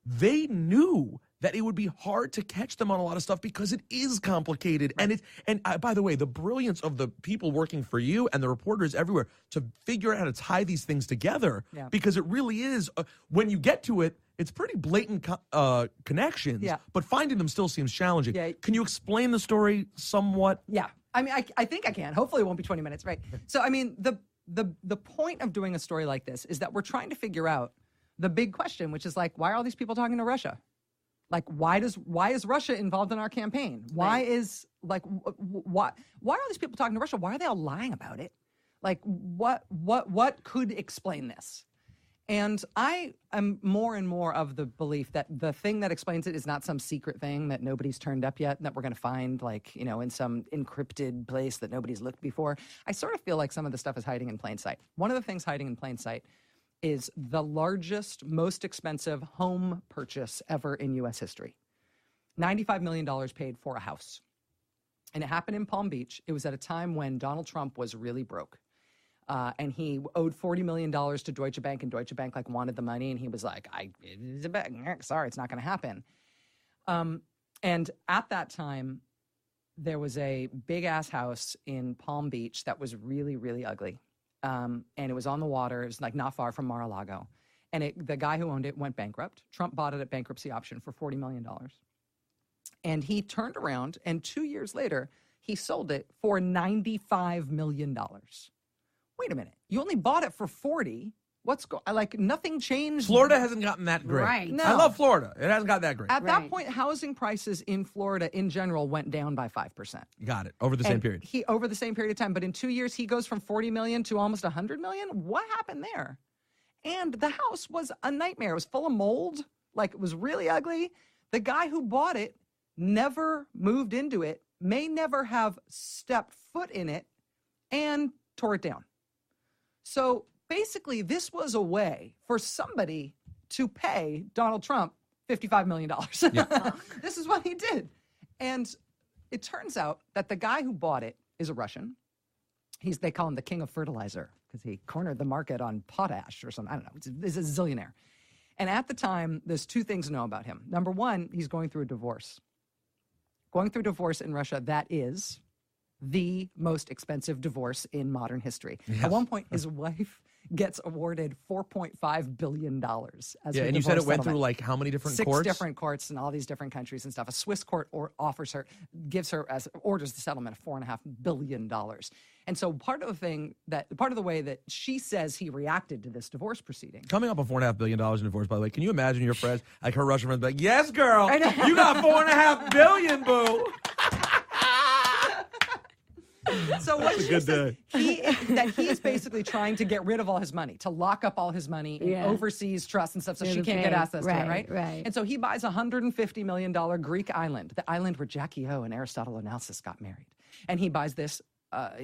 they knew that it would be hard to catch them on a lot of stuff because it is complicated. Right. And by the way, the brilliance of the people working for you and the reporters everywhere to figure out how to tie these things together, because it really is, when you get to it, it's pretty blatant connections, but finding them still seems challenging. Yeah. Can you explain the story somewhat? Yeah. I mean, I think I can. Hopefully it won't be 20 minutes, right? So, I mean, the point of doing a story like this is that we're trying to figure out the big question, which is like, why are all these people talking to Russia? Like, why is Russia involved in our campaign? Why are all these people talking to Russia? Why are they all lying about it? Like, what could explain this? And I am more and more of the belief that the thing that explains it is not some secret thing that nobody's turned up yet, that we're going to find, like, you know, in some encrypted place that nobody's looked before. I sort of feel like some of the stuff is hiding in plain sight. One of the things hiding in plain sight is the largest, most expensive home purchase ever in U.S. history. $95 million paid for a house. And it happened in Palm Beach. It was at a time when Donald Trump was really broke. And he owed $40 million to Deutsche Bank, and Deutsche Bank wanted the money, and he was like, sorry, it's not going to happen. And at that time, there was a big-ass house in Palm Beach that was really, really ugly. And it was on the water. It was like not far from Mar-a-Lago. And the guy who owned it went bankrupt. Trump bought it at bankruptcy option for $40 million. And he turned around, and 2 years later, he sold it for $95 million. Wait a minute. You only bought it for 40. Like, nothing changed. Florida hasn't gotten that great. Right. No. I love Florida. It hasn't got that great. At that point, housing prices in Florida in general went down by 5%. Got it. Over the same period. Over the same period of time. But in 2 years, he goes from 40 million to almost 100 million. What happened there? And the house was a nightmare. It was full of mold. Like, it was really ugly. The guy who bought it never moved into it, may never have stepped foot in it, and tore it down. So basically, this was a way for somebody to pay Donald Trump $55 million. Yeah. This is what he did. And it turns out that the guy who bought it is a Russian. They call him the king of fertilizer because he cornered the market on potash or something. I don't know. He's a zillionaire. And at the time, there's 2 things to know about him. Number one, he's going through a divorce. Going through divorce in Russia, that is the most expensive divorce in modern history. Yes. At one point, his wife gets awarded $4.5 billion as and you said it went through like how many different courts? 6 different courts in all these different countries and stuff. A Swiss court orders the settlement of $4.5 billion. And so part of the way that she says he reacted to this divorce proceeding. Coming up on $4.5 billion in divorce, by the way, can you imagine your friends, like her Russian friends, like, yes, girl, you got $4.5 billion, boo. So what she says, he is basically trying to get rid of all his money, to lock up all his money in overseas trusts and stuff, so she can't get access to it, right? Right. And so he buys a $150 million Greek island, the island where Jackie O and Aristotle Onassis got married. And he buys this.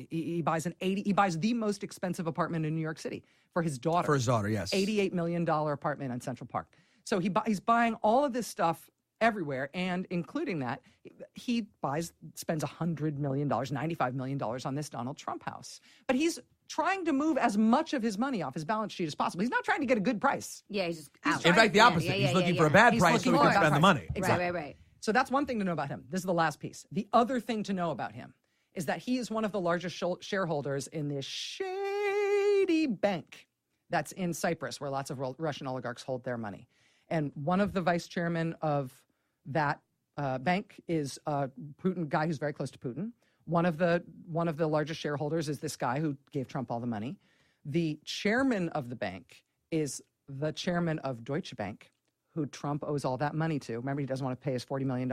He buys the most expensive apartment in New York City for his daughter. For his daughter, yes. $88 million apartment on Central Park. So he's buying all of this stuff everywhere, and including that, he spends $100 million, $95 million on this Donald Trump house. But he's trying to move as much of his money off his balance sheet as possible. He's not trying to get a good price. Yeah, he's just out. In fact, the opposite. He's looking for a bad price so he can spend the money. Exactly. Right. So that's one thing to know about him. This is the last piece. The other thing to know about him is that he is one of the largest shareholders in this shady bank that's in Cyprus, where lots of Russian oligarchs hold their money. And one of the vice chairmen of that bank is a Putin guy who's very close to Putin. One of the largest shareholders is this guy who gave Trump all the money. The chairman of the bank is the chairman of Deutsche Bank, who Trump owes all that money to. Remember, he doesn't want to pay his $40 million.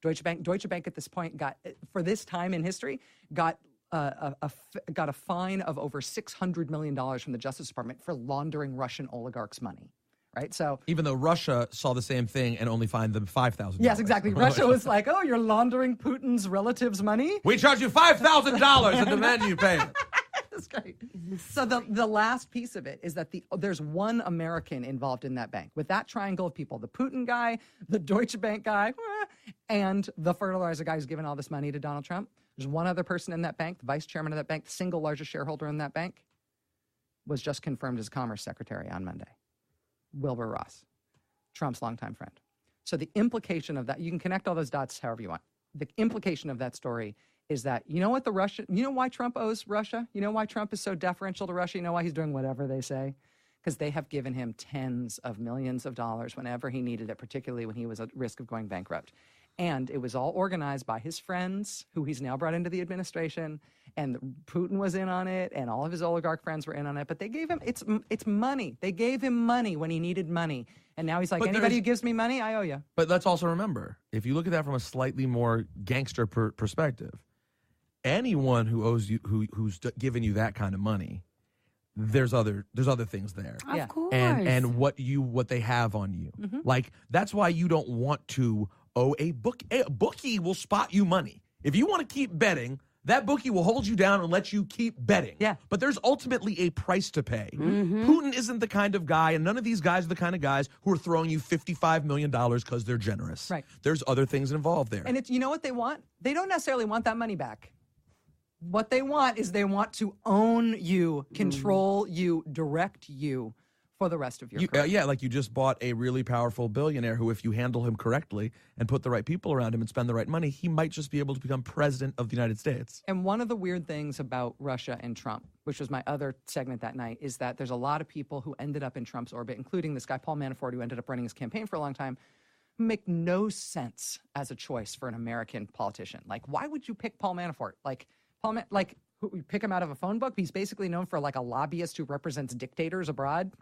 Deutsche Bank at this point got, for this time in history, got a fine of over $600 million from the Justice Department for laundering Russian oligarchs' money. Right, so even though Russia saw the same thing and only fined them $5,000. Yes, exactly. Russia was like, "Oh, you're laundering Putin's relatives' money. We charge you $5,000 and demand you pay it." That's great. So the last piece of it is that there's one American involved in that bank with that triangle of people: the Putin guy, the Deutsche Bank guy, and the fertilizer guy who's giving all this money to Donald Trump. There's one other person in that bank, the vice chairman of that bank, the single largest shareholder in that bank, was just confirmed as Commerce Secretary on Monday. Wilbur Ross, Trump's longtime friend. So the implication of that, you can connect all those dots however you want. The implication of that story is that, you know why Trump owes Russia? You know why Trump is so deferential to Russia? You know why he's doing whatever they say? Because they have given him tens of millions of dollars whenever he needed it, particularly when he was at risk of going bankrupt. And it was all organized by his friends, who he's now brought into the administration, and Putin was in on it, and all of his oligarch friends were in on it. But they gave him, it's money. They gave him money when he needed money. And now he's like, anybody who gives me money, I owe you. But let's also remember, if you look at that from a slightly more gangster perspective, anyone who owes you, who's given you that kind of money, there's other things there. Of course. And what they have on you. Mm-hmm. Like, that's why you don't want to owe a bookie. A bookie will spot you money. If you want to keep betting, that bookie will hold you down and let you keep betting. Yeah. But there's ultimately a price to pay. Mm-hmm. Putin isn't the kind of guy, and none of these guys are the kind of guys who are throwing you $55 million because they're generous. Right. There's other things involved there. And you know what they want? They don't necessarily want that money back. What they want is they want to own you, control you, direct you for the rest of your career. Yeah, like you just bought a really powerful billionaire who, if you handle him correctly and put the right people around him and spend the right money, he might just be able to become president of the United States. And one of the weird things about Russia and Trump, which was my other segment that night, is that there's a lot of people who ended up in Trump's orbit, including this guy, Paul Manafort, who ended up running his campaign for a long time, who make no sense as a choice for an American politician. Like, why would you pick Paul Manafort? Who pick him out of a phone book? He's basically known for like a lobbyist who represents dictators abroad.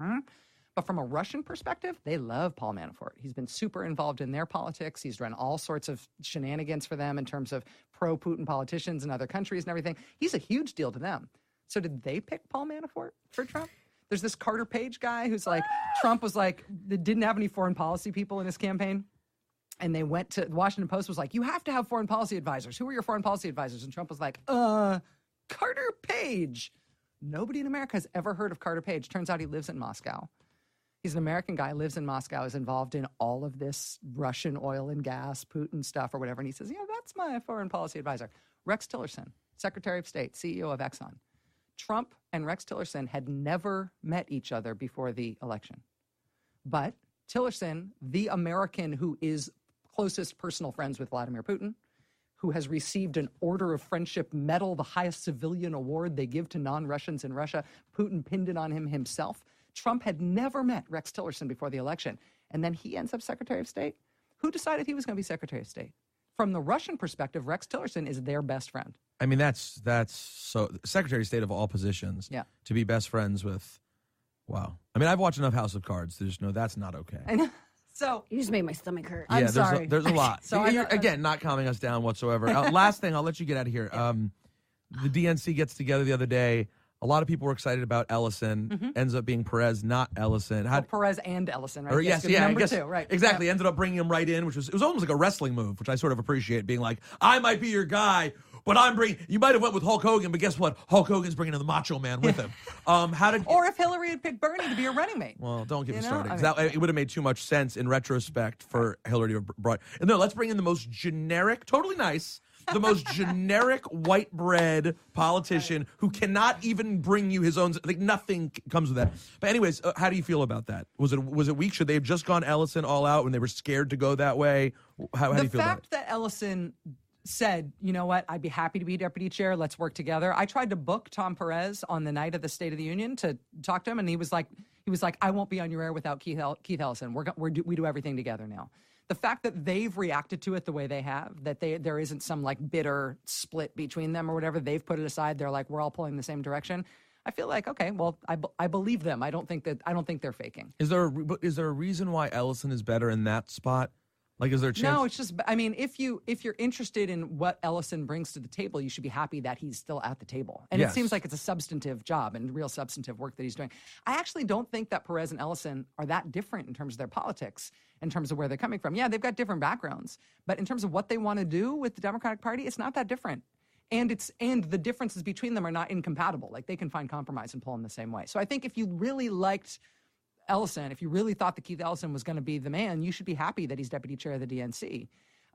But from a Russian perspective, they love Paul Manafort. He's been super involved in their politics. He's run all sorts of shenanigans for them in terms of pro-Putin politicians in other countries and everything. He's a huge deal to them. So did they pick Paul Manafort for Trump? There's this Carter Page guy who's like, Trump was like, didn't have any foreign policy people in his campaign. And they went to, the Washington Post was like, you have to have foreign policy advisors. Who are your foreign policy advisors? And Trump was like, Carter Page. Nobody in America has ever heard of Carter Page. Turns out he lives in Moscow. He's an American guy, lives in Moscow, is involved in all of this Russian oil and gas, Putin stuff or whatever. And he says, yeah, that's my foreign policy advisor. Rex Tillerson, Secretary of State, CEO of Exxon. Trump and Rex Tillerson had never met each other before the election. But Tillerson, the American who is closest personal friends with Vladimir Putin, who has received an Order of Friendship Medal, the highest civilian award they give to non-Russians in Russia. Putin pinned it on him himself. Trump had never met Rex Tillerson before the election. And then he ends up Secretary of State. Who decided he was going to be Secretary of State? From the Russian perspective, Rex Tillerson is their best friend. I mean, that's so Secretary of State of all positions. Yeah. To be best friends with, wow. I mean, I've watched enough House of Cards to just know that's not okay. I know. So you just made my stomach hurt. I'm sorry. There's a lot. So you're, again, not calming us down whatsoever. Last thing, I'll let you get out of here. The DNC gets together the other day. A lot of people were excited about Ellison. Mm-hmm. Ends up being Perez, not Ellison. Perez and Ellison, right? Or yes, yeah, number I guess, two, right? Exactly. Yeah. Ended up bringing him right in, which was almost like a wrestling move, which I sort of appreciate. Being like, I might be your guy, but you might have went with Hulk Hogan, but guess what? Hulk Hogan's bringing in the Macho Man with him. Or if Hillary had picked Bernie to be a running mate. Well, don't get me started. It would have made too much sense in retrospect for Hillary to have brought. And no, let's bring in the most generic, totally nice, the most generic white bread politician who cannot even bring you his own. Like nothing comes with that. But anyways, how do you feel about that? Was it weak? Should they have just gone Ellison all out when they were scared to go that way? How do you feel about it? The fact that Ellison said, you know what, I'd be happy to be deputy chair. Let's work together. I tried to book Tom Perez on the night of the State of the Union to talk to him, and he was like, I won't be on your air without Keith Ellison. We do everything together now. The fact that they've reacted to it the way they have, that there isn't some like bitter split between them or whatever, they've put it aside. They're like, we're all pulling the same direction. I feel like, okay, well, I believe them. I don't think they're faking. Is there a reason why Ellison is better in that spot? Like, is there a chance? No, it's just, I mean, if you're interested in what Ellison brings to the table, you should be happy that he's still at the table. And Yes. It seems like it's a substantive job and real substantive work that he's doing. I actually don't think that Perez and Ellison are that different in terms of their politics, in terms of where they're coming from. Yeah, they've got different backgrounds, but in terms of what they want to do with the Democratic Party, it's not that different. And the differences between them are not incompatible. Like, they can find compromise and pull in the same way. So I think if you really liked Ellison, if you really thought that Keith Ellison was going to be the man, you should be happy that he's deputy chair of the DNC.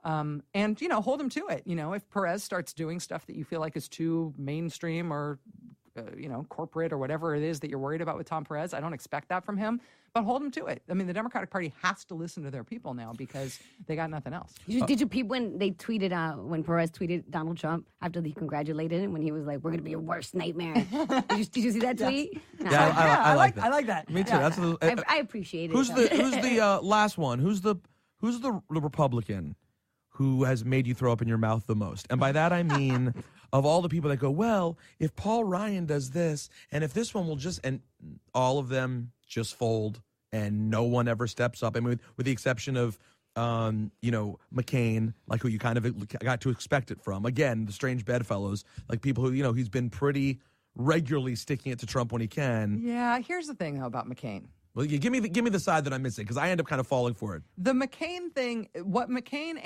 And, hold him to it. If Perez starts doing stuff that you feel like is too mainstream or, corporate or whatever it is that you're worried about with Tom Perez, I don't expect that from him, but hold him to it. I mean, the Democratic Party has to listen to their people now because they got nothing else. Did you peep when they tweeted when Perez tweeted Donald Trump after he congratulated him when he was like, "We're going to be your worst nightmare"? Did you see that tweet? Yes. Yeah, I like that. I like that. Me too. Yeah. That's I appreciate it. Who's the last one? Who's the Republican who has made you throw up in your mouth the most? And by that I mean, of all the people that go, well, if Paul Ryan does this, and if this one will just, and all of them just fold, and no one ever steps up. I mean, with the exception of, McCain, like who you kind of got to expect it from. Again, the strange bedfellows, like people who, he's been pretty regularly sticking it to Trump when he can. Yeah, here's the thing, though, about McCain. Well, give me the side that I'm missing, because I end up kind of falling for it. The McCain thing, what McCain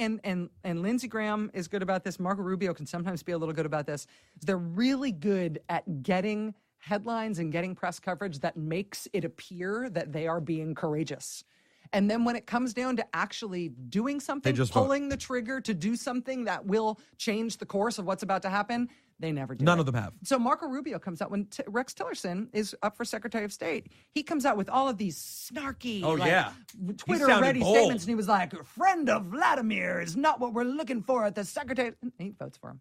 and Lindsey Graham is good about this, Marco Rubio can sometimes be a little good about this, is they're really good at getting headlines and getting press coverage that makes it appear that they are being courageous. And then when it comes down to actually doing something, pulling the trigger to do something that will change the course of what's about to happen, they never do. None of them have. So Marco Rubio comes out when Rex Tillerson is up for Secretary of State. He comes out with all of these snarky, Twitter-ready statements, and he was like, "A friend of Vladimir is not what we're looking for at the Secretary." And he votes for him.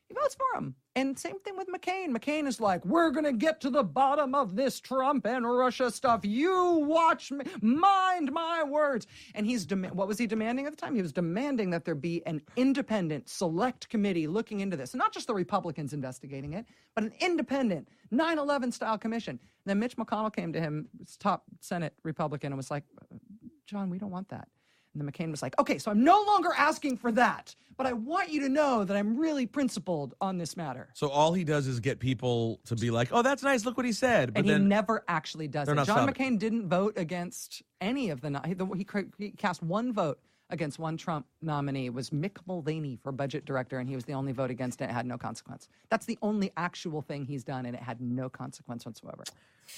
He votes for him. And same thing with McCain. McCain is like, we're going to get to the bottom of this Trump and Russia stuff. You watch me. Mind my words. And what was he demanding at the time? He was demanding that there be an independent select committee looking into this. And not just the Republicans investigating it, but an independent 9/11 style commission. And then Mitch McConnell came to him, top Senate Republican, and was like, John, we don't want that. And then McCain was like, okay, so I'm no longer asking for that, but I want you to know that I'm really principled on this matter. So all he does is get people to be like, oh, that's nice, look what he said. But he never actually does it. John stopping. McCain didn't vote against any of he cast one vote against one Trump nominee. It was Mick Mulvaney for budget director, and he was the only vote against it. It had no consequence. That's the only actual thing he's done, and it had no consequence whatsoever.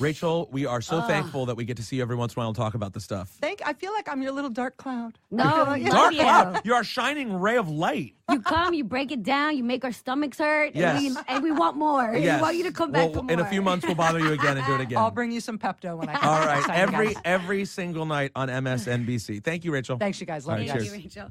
Rachel, we are so thankful that we get to see you every once in a while and talk about this stuff. I feel like I'm your little dark cloud. No, dark cloud. You're a shining ray of light. You come, you break it down, you make our stomachs hurt, yes. and we want more. Yes. We want you to come back for more. In a few months, we'll bother you again and do it again. I'll bring you some Pepto when I come. All right, every single night on MSNBC. Thank you, Rachel. Thanks, you guys. Love you guys. Thank you, Rachel.